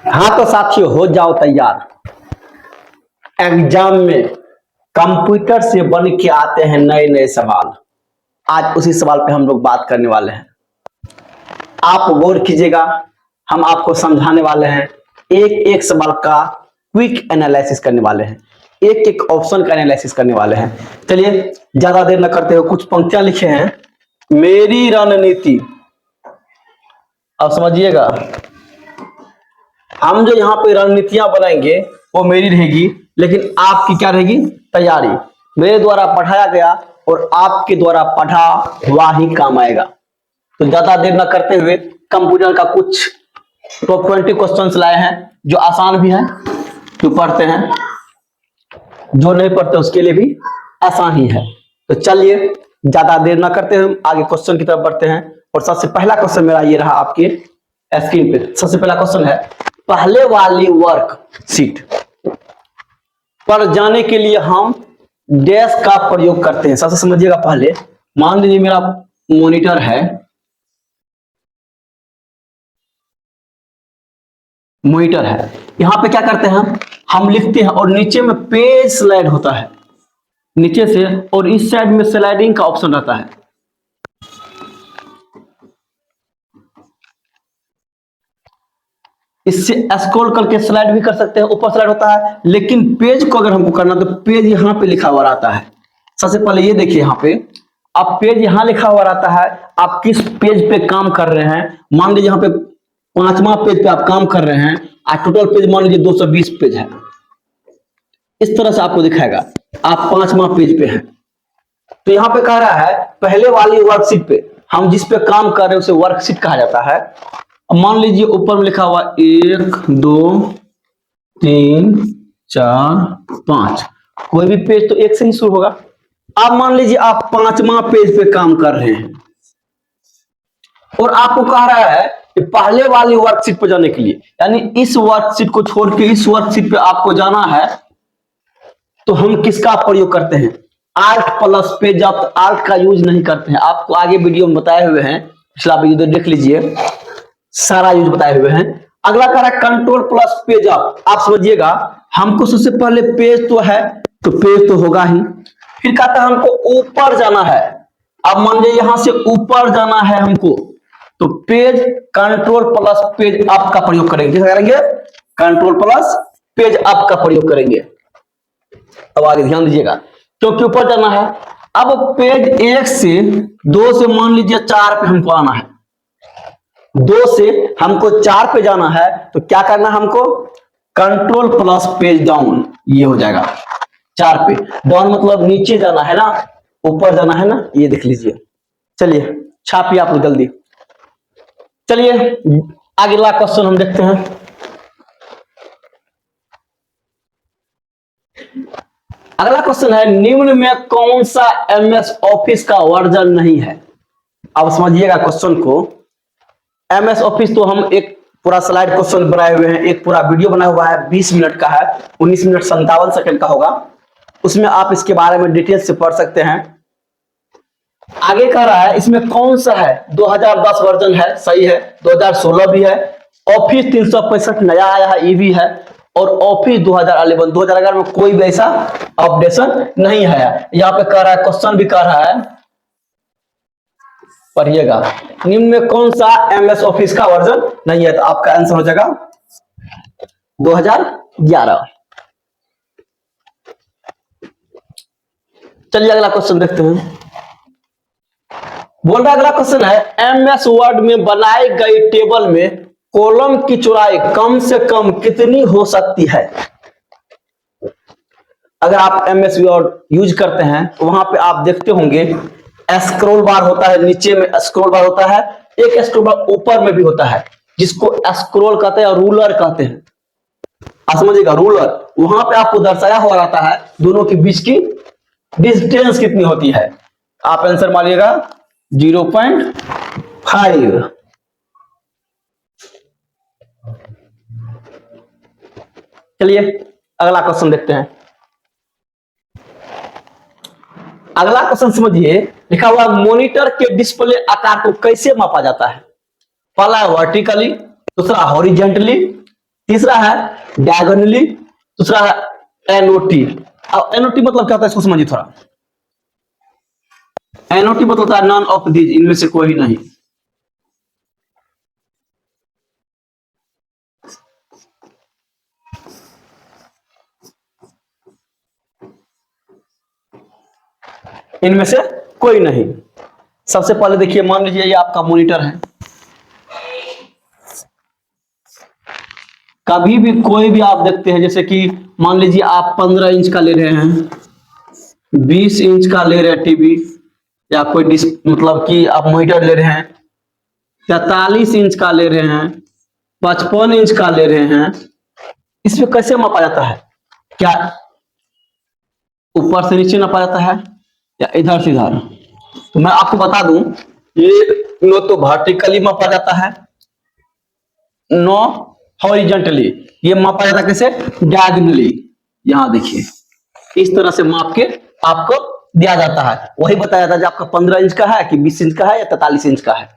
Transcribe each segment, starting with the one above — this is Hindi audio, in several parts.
हाँ तो साथियों, हो जाओ तैयार। एग्जाम में कंप्यूटर से बन के आते हैं नए नए सवाल। आज उसी सवाल पे हम लोग बात करने वाले हैं। आप गौर कीजिएगा, हम आपको समझाने वाले हैं। एक एक सवाल का क्विक एनालिसिस करने वाले हैं, एक एक ऑप्शन का एनालिसिस करने वाले हैं। चलिए ज्यादा देर न करते हुए कुछ पंक्तियां लिखे हैं। मेरी रणनीति, अब समझिएगा, हम जो यहाँ पे रणनीतियां बनाएंगे वो मेरी रहेगी, लेकिन आपकी क्या रहेगी? तैयारी। मेरे द्वारा पढ़ाया गया और आपके द्वारा पढ़ा हुआ ही काम आएगा। तो ज्यादा देर न करते हुए कंप्यूटर का कुछ टॉप 20 क्वेश्चंस लाए हैं, जो आसान भी है, जो पढ़ते हैं, जो नहीं पढ़ते उसके लिए भी आसान ही है। तो चलिए ज्यादा देर न करते हुए आगे क्वेश्चन की तरफ बढ़ते हैं। और सबसे पहला क्वेश्चन मेरा ये रहा आपके स्क्रीन पे। सबसे पहला क्वेश्चन है, पहले वाली वर्कशीट पर जाने के लिए हम डैश का प्रयोग करते हैं। सबसे समझिएगा, पहले मान लीजिए मेरा मॉनिटर है, मॉनिटर है, यहां पे क्या करते हैं हम लिखते हैं और नीचे में पेज स्लाइड होता है नीचे से, और इस साइड में स्लाइडिंग का ऑप्शन रहता है। इससे स्क्रॉल करके स्लाइड भी कर सकते हैं, ऊपर स्लाइड होता है। लेकिन पेज को अगर हमको करना तो पेज यहां पे लिखा हुआ रहता है। सबसे पहले ये देखिए, यहाँ पे अब पेज यहां लिखा हुआ रहता है। आप किस पेज पे काम कर रहे हैं, मान लीजिए यहाँ पे 5वां पेज पे आप काम कर रहे हैं, और टोटल पेज मान लीजिए 220 पेज है। इस तरह से आपको दिखाएगा आप 5वां पेज पे हैं। तो यहाँ पे कह रहा है पहले वाली वर्कशीट पे, हम जिस पे काम कर रहे हैं उसे वर्कशीट कहा जाता है। मान लीजिए ऊपर में लिखा हुआ 1 2 3 4 5, कोई भी पेज तो 1 से ही शुरू होगा। अब मान लीजिए आप 5वां पेज पे काम कर रहे हैं और आपको कह रहा है कि पहले वाली वर्कशीट पे जाने के लिए, यानी इस वर्कशीट को छोड़ के इस वर्कशीट पे आपको जाना है, तो हम किसका प्रयोग करते हैं? Alt plus page up. Alt का यूज नहीं करते हैं, आपको आगे वीडियो में बताए हुए हैं, पिछला वीडियो देख लीजिए, सारा यूज बताए हुए हैं। अगला कह रहा है कंट्रोल प्लस पेज अप। आप समझिएगा, हमको सबसे पहले पेज तो है, तो पेज तो होगा ही। फिर कहता है हमको ऊपर जाना है। अब मान लीजिए यहां से ऊपर जाना है हमको, तो page control plus page up का प्रयोग करेंगे। क्या करेंगे? कंट्रोल प्लस पेज अप का प्रयोग करेंगे। अब आगे ध्यान दीजिएगा, क्योंकि ऊपर जाना है। अब पेज 1 से 2 से मान लीजिए 4 पे हमको आना है, 2 से हमको 4 पे जाना है, तो क्या करना है हमको? कंट्रोल प्लस पेज डाउन, ये हो जाएगा 4 पे। डाउन मतलब नीचे जाना है ना, ऊपर जाना है ना, ये देख लीजिए। चलिए छापिए आप लोग जल्दी। चलिए अगला क्वेश्चन हम देखते हैं। अगला क्वेश्चन है, निम्न में कौन सा एमएस ऑफिस का वर्जन नहीं है? अब समझिएगा क्वेश्चन को। एमएस ऑफिस तो हम एक पूरा स्लाइड क्वेश्चन बनाए हुए हैं, एक पूरा वीडियो बना हुआ है, 20 मिनट का है, 19 मिनट 57 सेकंड का होगा। उसमें आप इसके बारे में डिटेल से पढ़ सकते हैं। आगे कह रहा है इसमें कौन सा है? 2010 वर्जन है, सही है। 2016 भी है। ऑफिस 365 नया आया है, ये भी है। और ऑफिस 2011 में कोई भी ऐसा अपडेशन नहीं है। यहाँ पे कह रहा है, क्वेश्चन भी कह रहा है, पढ़िएगा, निम्न में कौन सा एमएस ऑफिस का वर्जन नहीं है? तो आपका आंसर हो जाएगा 2011। चलिए अगला क्वेश्चन देखते हैं। बोल रहा अगला क्वेश्चन है, एमएस वर्ड में बनाई गई टेबल में कॉलम की चौड़ाई कम से कम कितनी हो सकती है? अगर आप एमएस वर्ड यूज करते हैं तो वहां पे आप देखते होंगे स्क्रॉल बार होता है, नीचे में स्क्रॉल बार होता है, एक स्क्रॉल बार ऊपर में भी होता है, जिसको स्क्रॉल कहते हैं और रूलर कहते हैं। आप समझिएगा, रूलर, वहां पे आपको दर्शाया हुआ रहता है दोनों के बीच की डिस्टेंस कितनी होती है। आप आंसर मानिएगा 0.5। चलिए अगला क्वेश्चन देखते हैं। अगला क्वेश्चन समझिए, लिखा हुआ मॉनिटर के डिस्प्ले आकार को कैसे मापा जाता है? पहला वर्टिकली, दूसरा हॉरिजेंटली, तीसरा है डायगोनली, दूसरा है एनओटी। अब एनओटी मतलब क्या होता है इसको समझिए थोड़ा। एनओटी मतलब होता है नॉन ऑफ दीज, इनमें से कोई नहीं। इनमें से कोई नहीं। सबसे पहले देखिए, मान लीजिए ये आपका मॉनिटर है। कभी भी कोई भी आप देखते हैं, जैसे कि मान लीजिए आप 15 इंच का ले रहे हैं, 20 इंच का ले रहे हैं टीवी, या कोई मतलब कि आप मॉनिटर ले रहे हैं, 43 इंच का ले रहे हैं, 55 इंच का ले रहे हैं, इसमें कैसे मापा जाता है? क्या ऊपर से नीचे नापा जाता है या इधर से इधर? तो मैं आपको बता दूं, ये नो तो वर्टिकली मापा जाता है, नो हॉरिजॉन्टली। ये मापा जाता है कैसे? डायगोनली। यहां देखिए, इस तरह से माप के आपको दिया जाता है। वही बताया था, आपका 15 इंच का है कि 20 इंच का है या 43 इंच का है।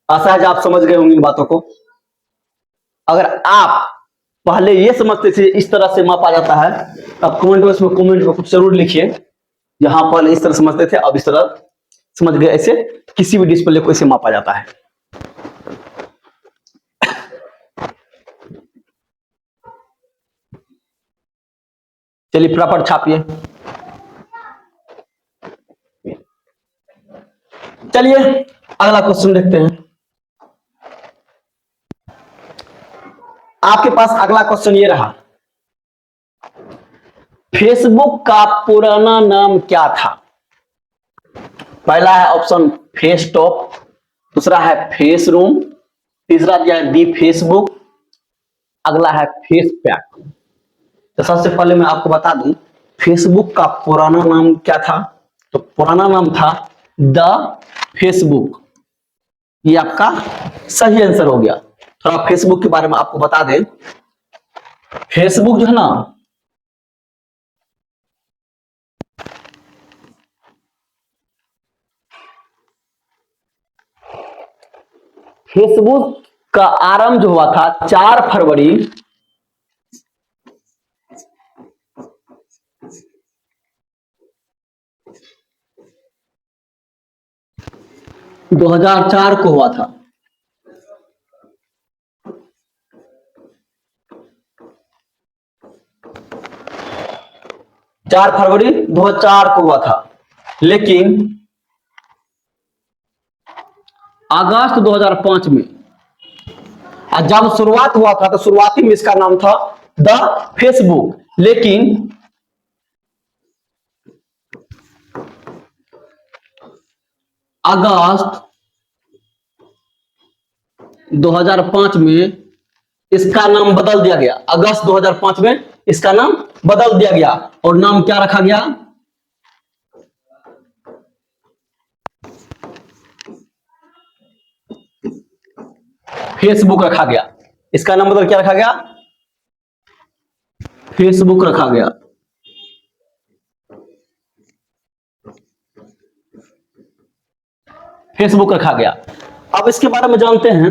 आशा है कि आप समझ गए होंगे इन बातों को। अगर आप पहले ये समझते थे इस तरह से मापा जाता है, अब कमेंट बॉक्स में कमेंट में कुछ जरूर लिखिए। यहां पहले इस तरह समझते थे, अब इस तरह समझ गए। ऐसे किसी भी डिस्प्ले को ऐसे मापा जाता है। चलिए फटाफट छापिए। चलिए अगला क्वेश्चन देखते हैं। आपके पास अगला क्वेश्चन ये रहा, फेसबुक का पुराना नाम क्या था? पहला है ऑप्शन फेसटॉप, दूसरा है फेस रूम, तीसरा दिया है दी फेसबुक, अगला है फेस पैक। तो सबसे पहले मैं आपको बता दूं, फेसबुक का पुराना नाम क्या था? तो पुराना नाम था द फेसबुक। ये आपका सही आंसर हो गया। थोड़ा फेसबुक के बारे में आपको बता दें। फेसबुक जो है ना, फेसबुक का आरंभ जो हुआ था 4 फरवरी 2004 को हुआ था। चार फरवरी 2004 को हुआ था, लेकिन अगस्त 2005 में जब शुरुआत हुआ था तो शुरुआती में इसका नाम था द फेसबुक, लेकिन अगस्त 2005 में इसका नाम बदल दिया गया। अगस्त 2005 में इसका नाम बदल दिया गया और नाम क्या रखा गया? फेसबुक रखा गया। इसका नाम बदल क्या रखा गया? फेसबुक रखा गया। फेसबुक रखा गया। अब इसके बारे में जानते हैं,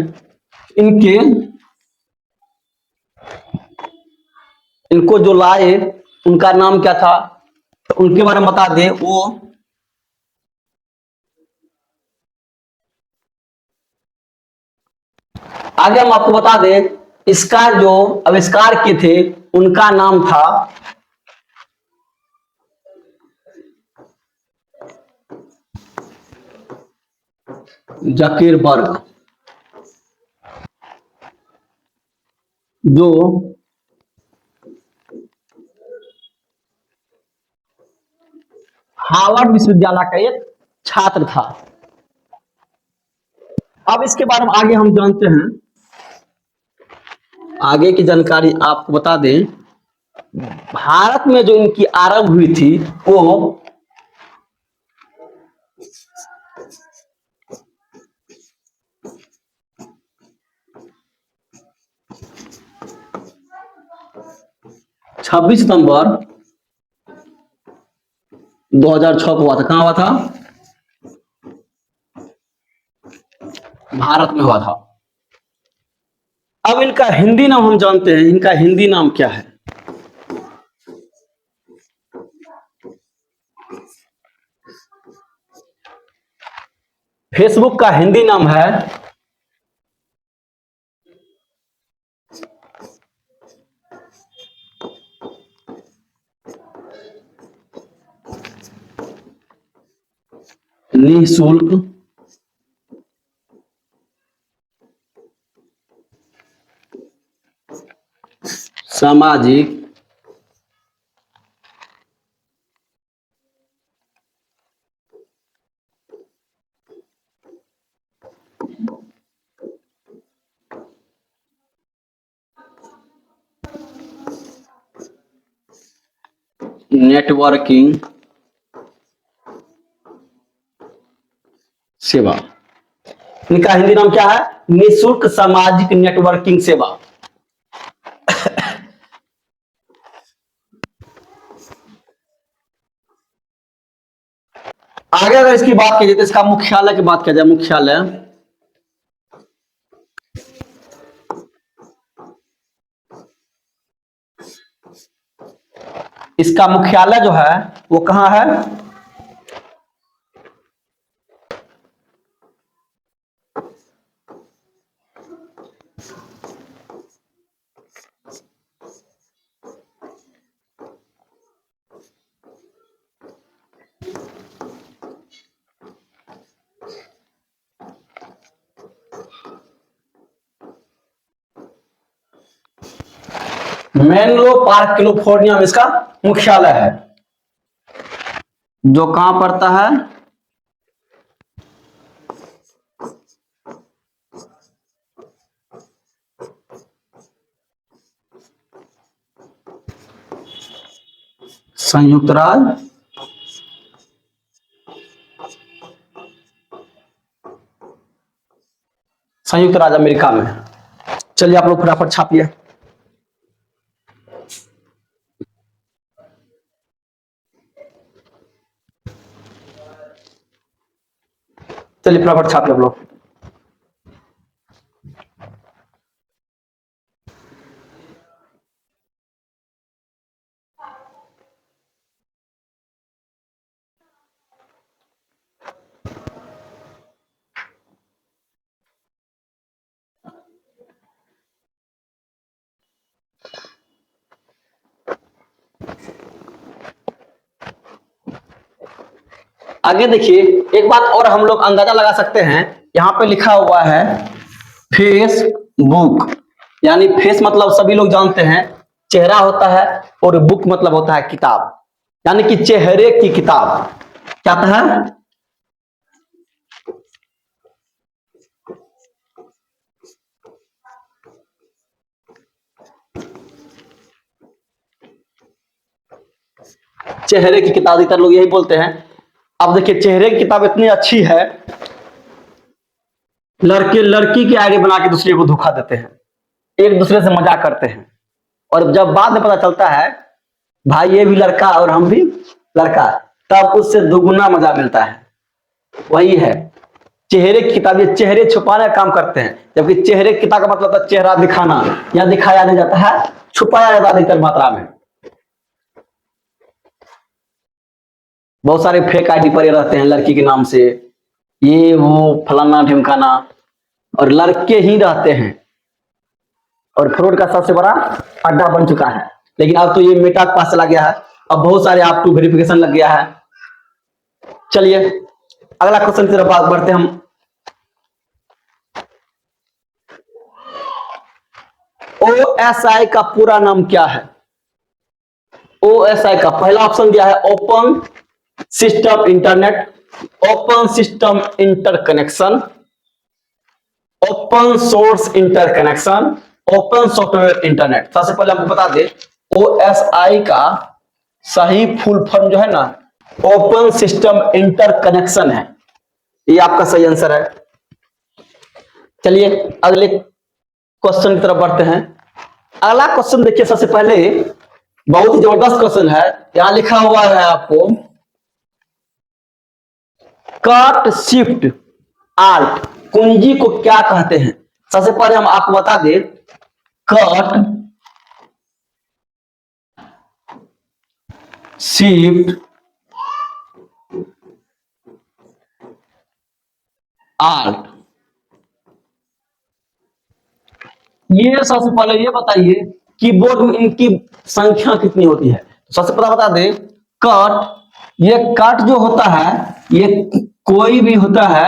इनको जो लाए उनका नाम क्या था, तो उनके बारे में बता दें। वो आगे हम आपको बता दें, इसका जो आविष्कार किए थे उनका नाम था जकीरबर्ग, जो हार्वर्ड विश्वविद्यालय का एक छात्र था। अब इसके बारे में आगे हम जानते हैं। आगे की जानकारी आपको बता दें, भारत में जो इनकी आरंभ हुई थी वो 26 सितंबर 2006 को हुआ था। कहां हुआ था? भारत में हुआ था। अब इनका हिंदी नाम हम जानते हैं, इनका हिंदी नाम क्या है? फेसबुक का हिंदी नाम है निःशुल्क सामाजिक नेटवर्किंग सेवा। इनका हिंदी नाम क्या है? निःशुल्क सामाजिक नेटवर्किंग सेवा। आगे अगर इसकी बात की जाए तो इसका मुख्यालय की बात किया जाए, मुख्यालय इसका मुख्यालय जो है वो कहां है? मेनलो पार्क कैलिफोर्निया में इसका मुख्यालय है, जो कहां पड़ता है? संयुक्त राज्य संयुक्त राज्य अमेरिका में। चलिए आप लोग फटाफट छापिए। चलिए फटाफट छापिए आप लोग। आगे देखिए, एक बात और हम लोग अंदाजा लगा सकते हैं, यहां पे लिखा हुआ है फेसबुक, यानी फेस मतलब सभी लोग जानते हैं चेहरा होता है, और बुक मतलब होता है किताब, यानी कि चेहरे की किताब। क्या है? चेहरे की किताब, इधर लोग यही बोलते हैं। अब देखिए, चेहरे की किताब इतनी अच्छी है, लड़के लड़की के आगे बना के दूसरे को धोखा देते हैं, एक दूसरे से मजाक करते हैं, और जब बाद में पता चलता है भाई ये भी लड़का और हम भी लड़का, तब उससे दुगुना मजा मिलता है। वही है चेहरे की किताब, ये चेहरे छुपाने का काम करते हैं, जबकि चेहरे की किताब का मतलब है चेहरा दिखाना, या दिखाया नहीं जाता है, छुपाया जाता है अधिकतर मात्रा में। बहुत सारे फेक आईडी पड़े रहते हैं लड़की के नाम से, ये वो फलाना ढिमकाना, और लड़के ही रहते हैं, और फ्रॉड का सबसे बड़ा अड्डा बन चुका है। लेकिन अब तो ये मेटा के पास चला गया है, अब बहुत सारे आप टू वेरिफिकेशन लग गया है। चलिए अगला क्वेश्चन की तरफ बढ़ते हम। OSI का पूरा नाम क्या है? OSI का पहला ऑप्शन दिया है open system internet, open system interconnection, open source interconnection, open software internet. सबसे पहले हमको बता दे, OSI का सही फुल फॉर्म जो है ना, ओपन सिस्टम इंटरकनेक्शन है। ये आपका सही आंसर है। चलिए अगले क्वेश्चन की तरफ बढ़ते हैं। अगला क्वेश्चन देखिए, सबसे पहले बहुत ही जबरदस्त क्वेश्चन है, यहां लिखा हुआ है आपको कट शिफ्ट आल्ट कुंजी को क्या कहते हैं? सबसे पहले हम आपको बता दें, कट, शिफ्ट, आल्ट। ये सबसे पहले ये बताइए कीबोर्ड में इनकी संख्या कितनी होती है। तो सबसे पहले बता दें कट, ये कट जो होता है ये कोई भी होता है,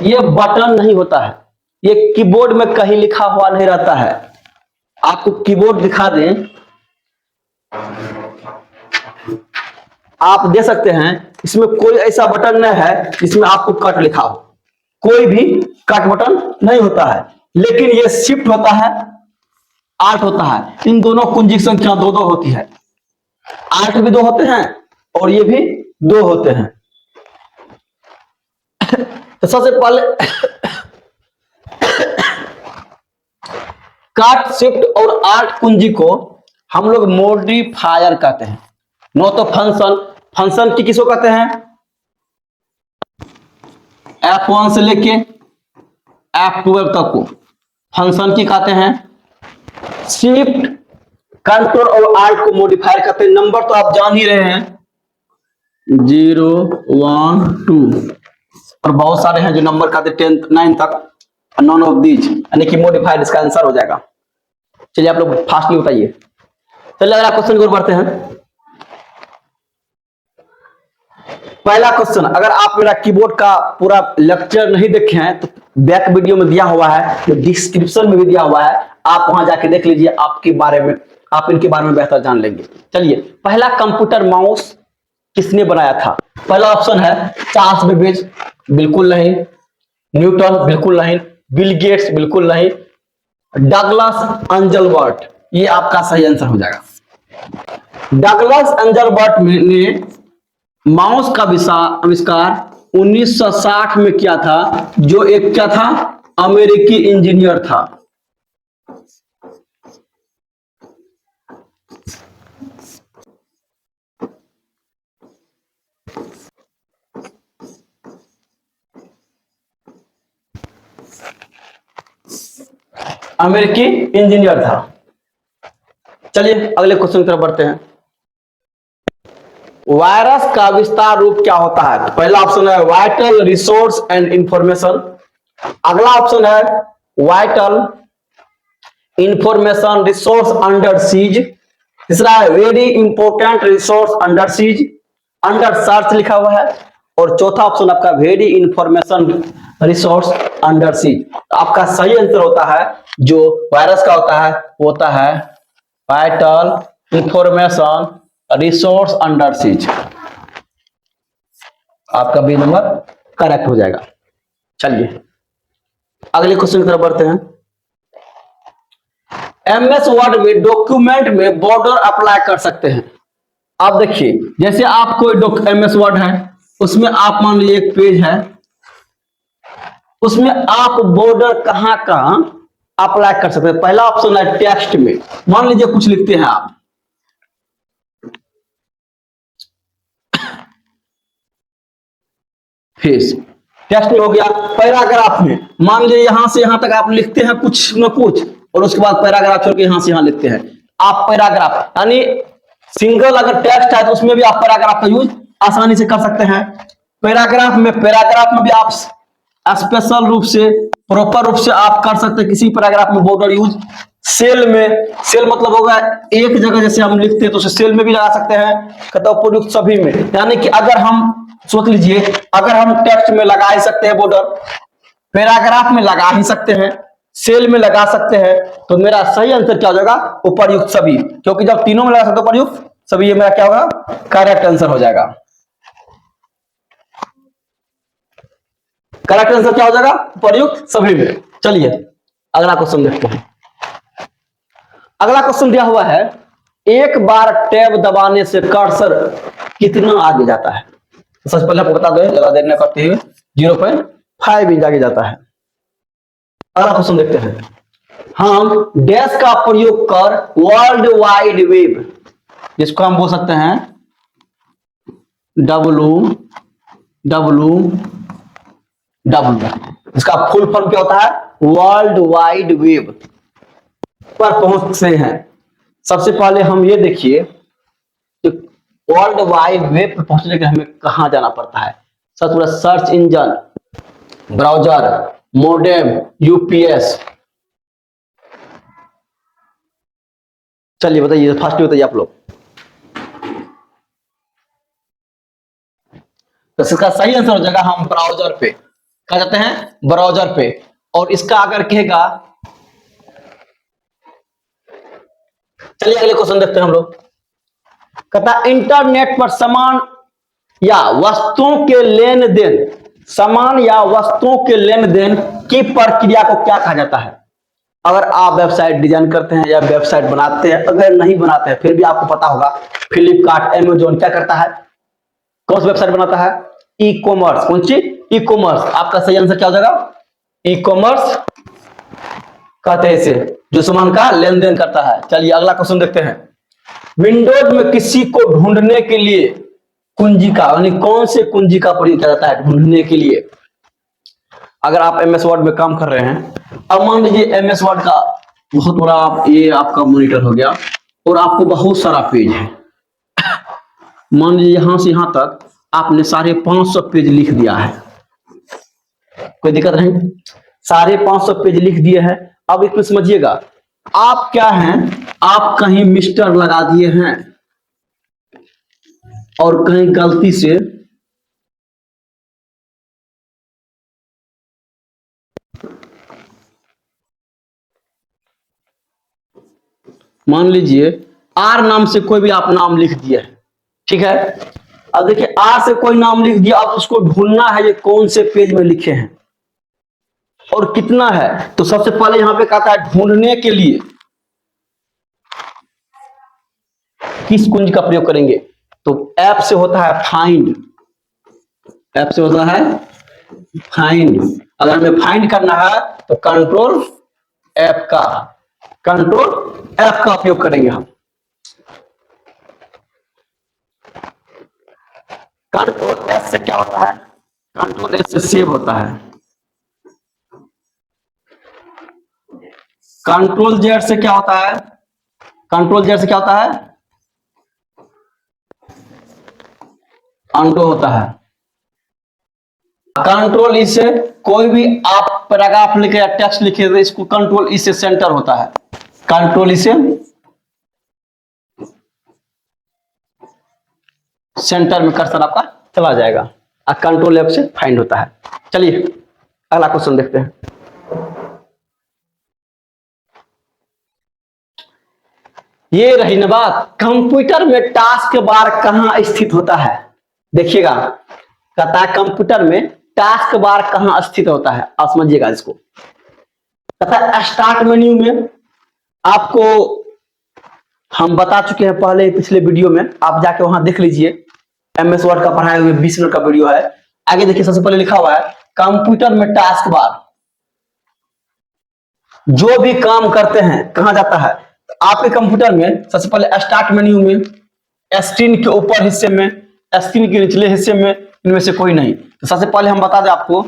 ये बटन नहीं होता है, ये कीबोर्ड में कहीं लिखा हुआ नहीं रहता है। आपको कीबोर्ड दिखा दें, आप दे सकते हैं, इसमें कोई ऐसा बटन नहीं है जिसमें आपको कट लिखा हो, कोई भी कट बटन नहीं होता है। लेकिन ये शिफ्ट होता है, आल्ट होता है। इन दोनों कुंजी की संख्या दो दो होती है, आल्ट भी दो होते हैं और ये भी दो होते हैं। तो सबसे पहले कट, शिफ्ट और आल्ट कुंजी को हम लोग मॉडिफायर कहते हैं, नो तो फंक्शन। फंक्शन की किसको कहते हैं, F1 से लेके F12 तक को फंक्शन की कहते हैं। शिफ्ट, कंट्रोल और आल्ट को मॉडिफायर कहते हैं। नंबर तो आप जान ही रहे हैं, 0 1 2 और बहुत सारे हैं जो नंबर कहते हैं 10th 9 तक। नॉन ऑफ दीज यानी कि मॉडिफायर इसका आंसर हो जाएगा। चलिए आप लोग फास्टली बताइए। चलिए अगला क्वेश्चन की ओर बढ़ते हैं। पहला क्वेश्चन, अगर आप मेरा कीबोर्ड का पूरा लेक्चर नहीं देखे हैं तो बैक वीडियो में दिया हुआ है, तो डिस्क्रिप्शन में भी दिया हुआ है, आप वहां जाके देख लीजिए, आपके बारे में आप इनके बारे में बेहतर जान लेंगे। चलिए, पहला कंप्यूटर माउस किसने बनाया था। पहला ऑप्शन है चार्ल्स बेबेज, बिल्कुल नहीं। न्यूटन, बिल्कुल नहीं। बिल गेट्स, बिल्कुल नहीं। डगलस एंजलबर्ट, ये आपका सही आंसर हो जाएगा। डगलस एंजलबर्ट ने माउस का आविष्कार 1960 में किया था, जो एक क्या था, अमेरिकी इंजीनियर था। अमेरिकी इंजीनियर था। चलिए अगले क्वेश्चन की तरफ बढ़ते हैं। वायरस का विस्तार रूप क्या होता है। तो पहला ऑप्शन है वाइटल रिसोर्स एंड इंफॉर्मेशन। अगला ऑप्शन है vital information resource under seize. तीसरा है very important resource under seize, under search लिखा हुआ है। और चौथा ऑप्शन आपका very information resource under seize. आपका सही आंसर होता है जो वायरस का होता है vital information resource under seize. आपका बी नंबर करेक्ट हो जाएगा। चलिए अगले क्वेश्चन की तरफ बढ़ते हैं। एमएस वर्ड में डॉक्यूमेंट में बॉर्डर अप्लाई कर सकते हैं। आप देखिए, जैसे आप कोई एमएस वर्ड है, उसमें आप मान लीजिए एक पेज है, उसमें आप बॉर्डर कहां कहां अप्लाई कर सकते हैं। पहला ऑप्शन है टेक्स्ट में, मान लीजिए कुछ लिखते हैं आप, फेस टेक्स्ट में हो गया। पैराग्राफ में मान लीजिए यहां से यहां तक आप लिखते हैं कुछ न कुछ, और उसके बाद पैराग्राफ छोड़ के यहां से यहां लिखते हैं आप पैराग्राफ, यानी सिंगल अगर टेक्स्ट है तो उसमें भी आप पैराग्राफ का यूज आसानी से कर सकते हैं। पैराग्राफ में भी आप स्पेशल रूप से, प्रॉपर रूप से आप कर सकते हैं किसी पैराग्राफ में बॉर्डर यूज। सेल में, सेल मतलब होगा एक जगह जैसे हम लिखते हैं तो उसे सेल में भी लगा सकते हैं, कहता उपयुक्त सभी में। यानी कि अगर हम सोच लीजिए, अगर हम टेक्स्ट में लगा ही सकते हैं बॉर्डर, पैराग्राफ में लगा ही सकते हैं, सेल में लगा सकते हैं, तो मेरा सही आंसर क्या हो जाएगा, उपर्युक्त सभी। क्योंकि जब तीनों में लगा सकते उपर्युक्त सभी, ये मेरा क्या होगा, करेक्ट आंसर हो जाएगा। करेक्ट आंसर क्या हो जाएगा, उपर्युक्त सभी में। चलिए अगला क्वेश्चन देखते हैं। अगला क्वेश्चन दिया हुआ है, एक बार टैब दबाने से कर्सर कितना आगे जाता है। तो सबसे पहले आपको बता दो, ज्यादा देर न करते हुए 0.5 इंच आगे जाता है। अगला क्वेश्चन देखते हैं। हम डैश का प्रयोग कर वर्ल्ड वाइड वेब, जिसको हम बोल सकते हैं WWW डब्ल्यू, इसका फुल फॉर्म क्या होता है? वर्ल्ड वाइड वेब पर पहुंचते हैं। सबसे पहले हम ये देखिए कि वर्ल्ड वाइड वेब पर पहुंचने के लिए हमें कहां जाना पड़ता है। सबसे पहले search engine, browser, modem, UPS. चलिए बताइए, फर्स्ट बताइए आप लोग। तो इसका सही आंसर हो जाएगा हम ब्राउजर पे, कहा जाते हैं ब्राउजर पे। और इसका अगर कहेगा, चलिए अगले क्वेश्चन देखते हैं हम लोग। कहता इंटरनेट पर सामान या वस्तुओं के लेन देन, सामान या वस्तुओं के लेन देन की प्रक्रिया को क्या कहा जाता है? अगर आप वेबसाइट डिजाइन करते हैं या वेबसाइट बनाते हैं, अगर नहीं बनाते हैं फिर भी आपको पता होगा, फ्लिपकार्ट, अमेजोन क्या करता है? कौन सी वेबसाइट बनाता है? E commerce. कौन सी? E commerce. आपका सही आंसर क्या हो जाएगा? ई कॉमर्स कहते हैं इसे, जो सामान का लेन देन करता है। चलिए अगला क्वेश्चन देखते हैं। विंडोज में किसी को ढूंढने के लिए कुंजी का, यानी कौन से कुंजी का प्रयोग किया जाता है ढूंढने के लिए? अगर आप एमएस वर्ड में काम कर रहे हैं, अब मान लीजिए एमएस वर्ड का बहुत बड़ा ये आपका मॉनिटर हो गया और आपको बहुत सारा पेज है। मान लीजिए यहां से यहां तक आपने 550 पेज लिख दिया है, कोई दिक्कत नहीं, 550 पेज लिख दिए हैं। अब इसमें समझिएगा, आप क्या हैं, आप कहीं मिस्टर लगा दिए हैं और कहीं गलती से मान लीजिए आर नाम से कोई भी आप नाम लिख दिए है, ठीक है। अब देखिए आर से कोई नाम लिख दिया, अब उसको ढूंढना है ये कौन से पेज में लिखे हैं और कितना है। तो सबसे पहले यहां पे कहता है ढूंढने के लिए किस कुंज का प्रयोग करेंगे? तो ऐप से होता है फाइंड, ऐप से होता है फाइंड। अगर हमें फाइंड करना है तो कंट्रोल ऐप का, कंट्रोल ऐप का उपयोग करेंगे हम। कंट्रोल एस से क्या होता है? कंट्रोल एस से सेव होता है। कंट्रोल जेड से क्या होता है? कंट्रोल जेड से क्या होता है? अंडो होता है। कंट्रोल ई से कोई भी आप पैराग्राफ लिखे या टेक्स्ट लिखे तो इसको कंट्रोल ई से सेंटर होता है। कंट्रोल ई से सेंटर में कर्सर आपका चला जाएगा और कंट्रोल एफ से फाइंड होता है। चलिए अगला क्वेश्चन देखते हैं। ये रही ना बात, कंप्यूटर में टास्क बार कहां स्थित होता है? देखिएगा, कहता है कंप्यूटर में टास्क बार कहां स्थित होता है, आप समझिएगा इसको। कहता है स्टार्ट मेन्यू में, आपको हम बता चुके हैं पहले पिछले वीडियो में, आप जाके वहां देख लीजिए, एमएस वर्ड का पढ़ाए हुए 20 मिनट का वीडियो है। आगे देखिए सबसे पहले लिखा हुआ है कंप्यूटर में टास्क बार, जो भी काम करते हैं कहां जाता है? तो आपके कंप्यूटर में सबसे पहले स्टार्ट मेन्यू में, स्क्रीन के ऊपर हिस्से में, स्क्रीन के निचले हिस्से में, इनमें से कोई नहीं। तो सबसे पहले हम बता दें आपको,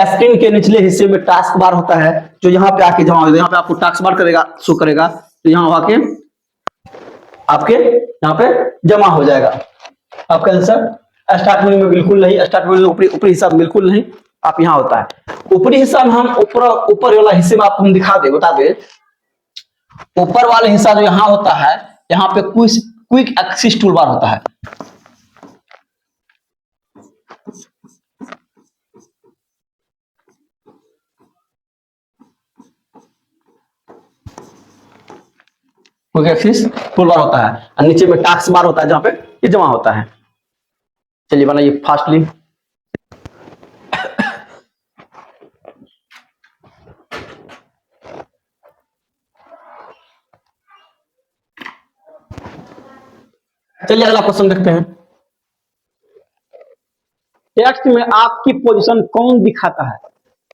स्क्रीन के निचले हिस्से में टास्क बार होता है, जो यहाँ पे आके जमा हो, यहाँ पे आपको टास्क बार करेगा, शो करेगा, तो यहाँ आके आपके यहाँ पे जमा हो जाएगा आपका आंसर। स्टार्ट मेन्यू में बिल्कुल नहीं, स्टार्ट मेन्यू ऊपरी हिस्सा बिल्कुल नहीं, आप यहाँ होता है ऊपरी हिस्सा में। हम ऊपर वाला हिस्से में आपको हम दिखा दे, बता दे, ऊपर वाले हिस्सा जो यहाँ होता है, यहाँ पे क्विक एक्सेस टूल बार होता है। क्विक एक्सेस टूल बार होता है और नीचे में टास्क बार होता है जहां पे ये जमा होता है। चलिए बनाइए फास्टली। चलिए अगला क्वेश्चन देखते हैं। टेक्स्ट में आपकी पोजीशन कौन दिखाता है?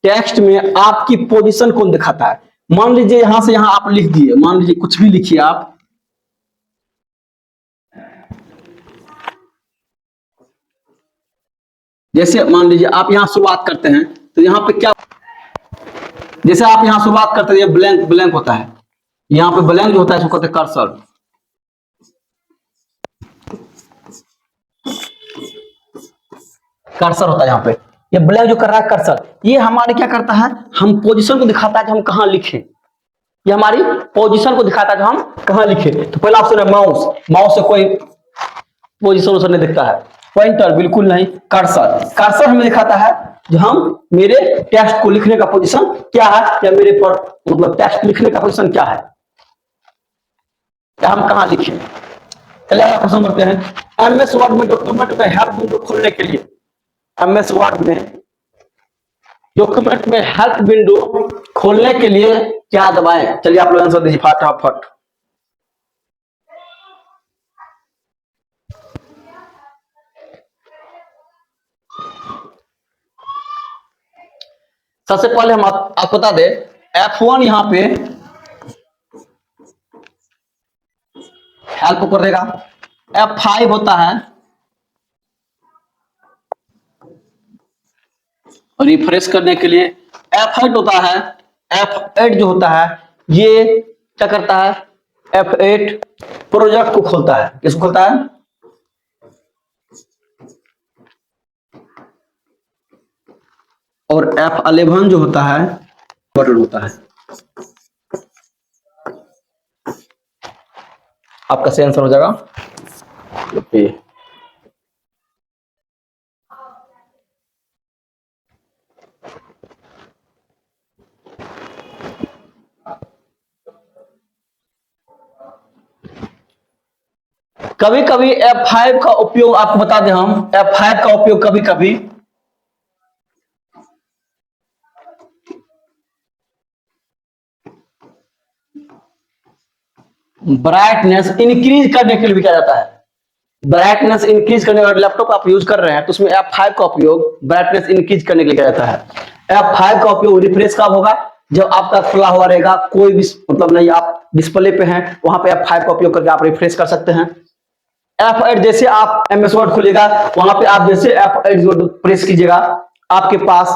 टेक्स्ट में आपकी पोजीशन कौन दिखाता है? मान लीजिए यहां से यहां आप लिख दिए, मान लीजिए कुछ भी लिखिए आप, जैसे मान लीजिए आप यहाँ शुरुआत करते हैं तो यहाँ पे क्या, जैसे आप यहाँ शुरुआत करते हैं, ये ब्लैंक ब्लैंक होता है, यहाँ पे ब्लैंक जो होता है इसको कहते हैं कर्सर। कर्सर होता है यहाँ पे, ये ब्लैंक जो कर रहा है कर्सर, ये हमारे क्या करता है, हम पोजीशन को दिखाता है कि हम कहाँ लिखें, ये हमारी पोजीशन को दिखाता है कि हम कहाँ लिखें। तो पहला ऑप्शन है माउस, माउस से कोई पोजीशन नहीं दिखता है। पॉइंटर बिल्कुल नहीं। कर्सर, कर्सर हमें दिखाता है जो हम मेरे टेक्स्ट को लिखने का पोजीशन क्या है, या मेरे पर मतलब टेक्स्ट लिखने का पोजीशन क्या है, या हम कहाँ लिखें। चलिए क्वेश्चन करते हैं। एमएस वर्ड में डॉक्यूमेंट में हेल्प विंडो खोलने के लिए, एमएस वर्ड में डॉक्यूमेंट में हेल्प विंडो खोलने के लिए क्या दबाएं। चलिए आप लोग आंसर दीजिए फटाफट। सबसे पहले हम आपको बता दें, F1 यहां पे हेल्प कर देगा, F5 होता है रिफ्रेश करने के लिए, F8 होता है, F8 जो होता है ये क्या करता है, F8 प्रोजेक्ट को खोलता है। किसको खोलता है, और F11 जो होता है बटन होता है। आपका सही आंसर हो जाएगा ओके। कभी कभी F5 का उपयोग आपको बता दें, हम F5 का उपयोग कभी कभी ब्राइटनेस इंक्रीज करने के लिए भी किया जाता है। ब्राइटनेस इंक्रीज करने वाले लैपटॉप आप यूज कर रहे हैं तो उसमें F5 का उपयोग ब्राइटनेस इंक्रीज करने के लिए किया जाता है। F5 का उपयोग रिफ्रेश कब होगा, जब आपका खुला हुआ रहेगा, कोई भी मतलब नहीं, आप डिस्प्ले पे हैं वहां पे F5 का उपयोग करके आप रिफ्रेश कर सकते हैं। F8 जैसे आप एमएस वर्ड खोलेगा वहां पे आप जैसे F8 प्रेस कीजिएगा आपके पास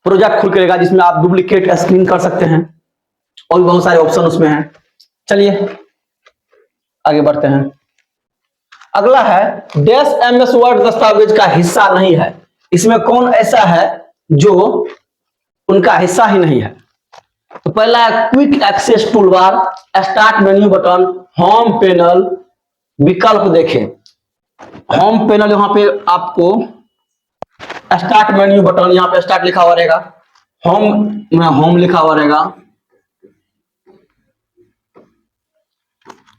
प्रोजेक्ट खुल करेगा जिसमें आप डुप्लीकेट स्क्रीन कर सकते हैं और बहुत सारे ऑप्शन उसमें हैं। चलिए आगे बढ़ते हैं। अगला है डैश एमएस वर्ड दस्तावेज का हिस्सा नहीं है। इसमें कौन ऐसा है जो उनका हिस्सा ही नहीं है। तो पहला है quick access toolbar, start menu button, home panel. विकल्प देखें, होम पैनल यहां पे आपको स्टार्ट मेन्यू बटन, यहां पे स्टार्ट लिखा हुआ रहेगा, होम में होम लिखा हुआ रहेगा,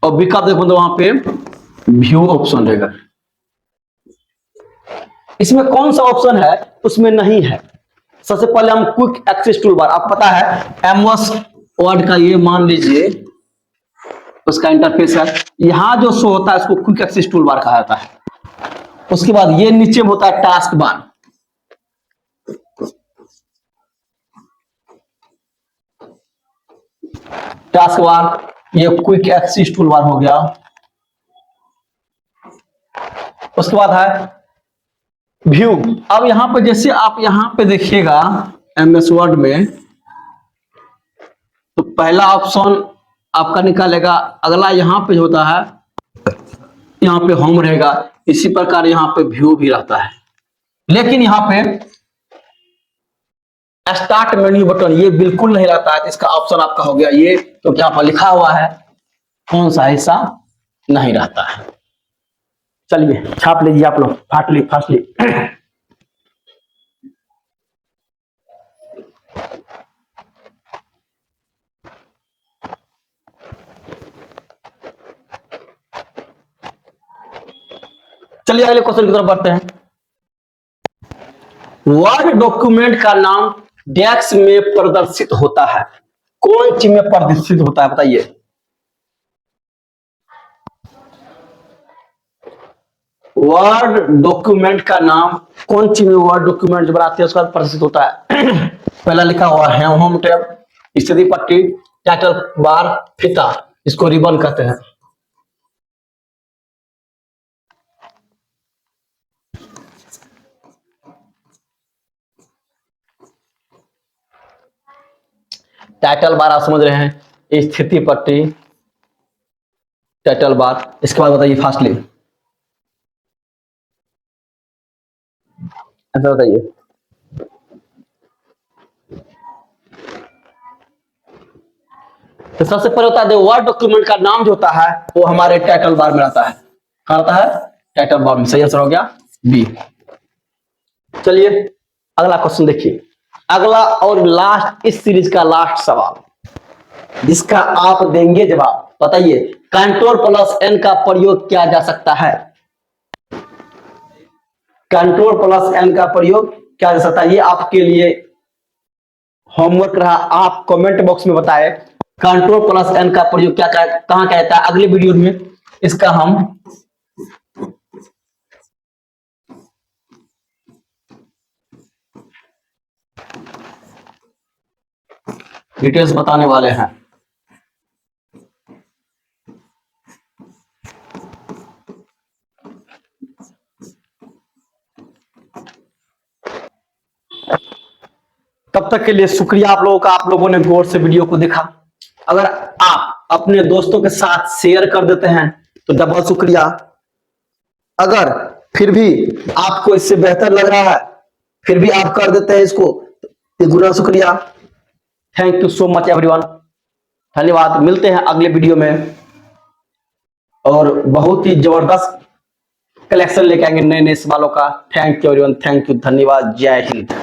और विकल्प देखो तो वहां पे व्यू ऑप्शन रहेगा। इसमें कौन सा ऑप्शन है उसमें नहीं है। सबसे पहले हम क्विक एक्सेस टूलबार, आपको पता है एमएस वर्ड का ये मान लीजिए उसका इंटरफेस है, यहां जो शो होता है इसको क्विक एक्सेस टूलबार कहा जाता है। उसके बाद ये नीचे में होता है टास्क बार, टास्क बार, ये क्विक एक्सेस टूलबार हो गया। उसके बाद है व्यू। अब यहां पे जैसे आप यहां पे देखिएगा एमएस वर्ड में तो पहला ऑप्शन आपका निकालेगा, अगला यहां पे होता है, यहां पे होम रहेगा, इसी प्रकार यहां पे व्यू भी रहता है। लेकिन यहां पे स्टार्ट मेन्यू बटन ये बिल्कुल नहीं रहता है, तो इसका ऑप्शन आपका हो गया ये, तो क्या पर लिखा हुआ है कौन सा हिस्सा नहीं रहता है। चलिए छाप लीजिए आप लोग फास्टली। चलिए अगले क्वेश्चन की तरफ बढ़ते हैं। वर्ड डॉक्यूमेंट का नाम डेस्क में प्रदर्शित होता है, कौन चीज में प्रदर्शित होता है बताइए। वर्ड डॉक्यूमेंट का नाम कौन चीज में वर्ड डॉक्यूमेंट जो बनाते हैं उसका प्रदर्शित होता है। पहला लिखा हुआ है होम टैब, स्थिति पट्टी, टाइटल बार, फीता, इसको रिबन कहते हैं। टाइटल बार आप समझ रहे हैं, स्थिति पट्टी, टाइटल बार। इसके बाद बताइए फास्टली, ऐसा बताइए। तो सबसे पहले होता है वर्ड डॉक्यूमेंट का नाम जो होता है वो हमारे टाइटल बार में आता है। कहां आता है? टाइटल बार में। सही आंसर हो गया बी। चलिए अगला क्वेश्चन देखिए, अगला और लास्ट, इस सीरीज का लास्ट सवाल जिसका आप देंगे जवाब। बताइए, कंट्रोल प्लस एन का प्रयोग किया जा सकता है? कंट्रोल प्लस एन का प्रयोग किया जा सकता है, ये आपके लिए होमवर्क रहा। आप कमेंट बॉक्स में बताएं कंट्रोल प्लस एन का प्रयोग क्या कहां कहता है। अगले वीडियो में इसका हम डिटेल्स बताने वाले हैं। तब तक के लिए शुक्रिया आप लोगों का, आप लोगों ने गौर से वीडियो को देखा। अगर आप अपने दोस्तों के साथ शेयर कर देते हैं तो डबल शुक्रिया। अगर फिर भी आपको इससे बेहतर लग रहा है, फिर भी आप कर देते हैं इसको, तो गुना शुक्रिया। Thank you so much everyone, धन्यवाद। मिलते हैं अगले वीडियो में और बहुत ही जबरदस्त कलेक्शन लेके आएंगे नए नए सवालों का। Thank you everyone, thank you, धन्यवाद, जय हिंद।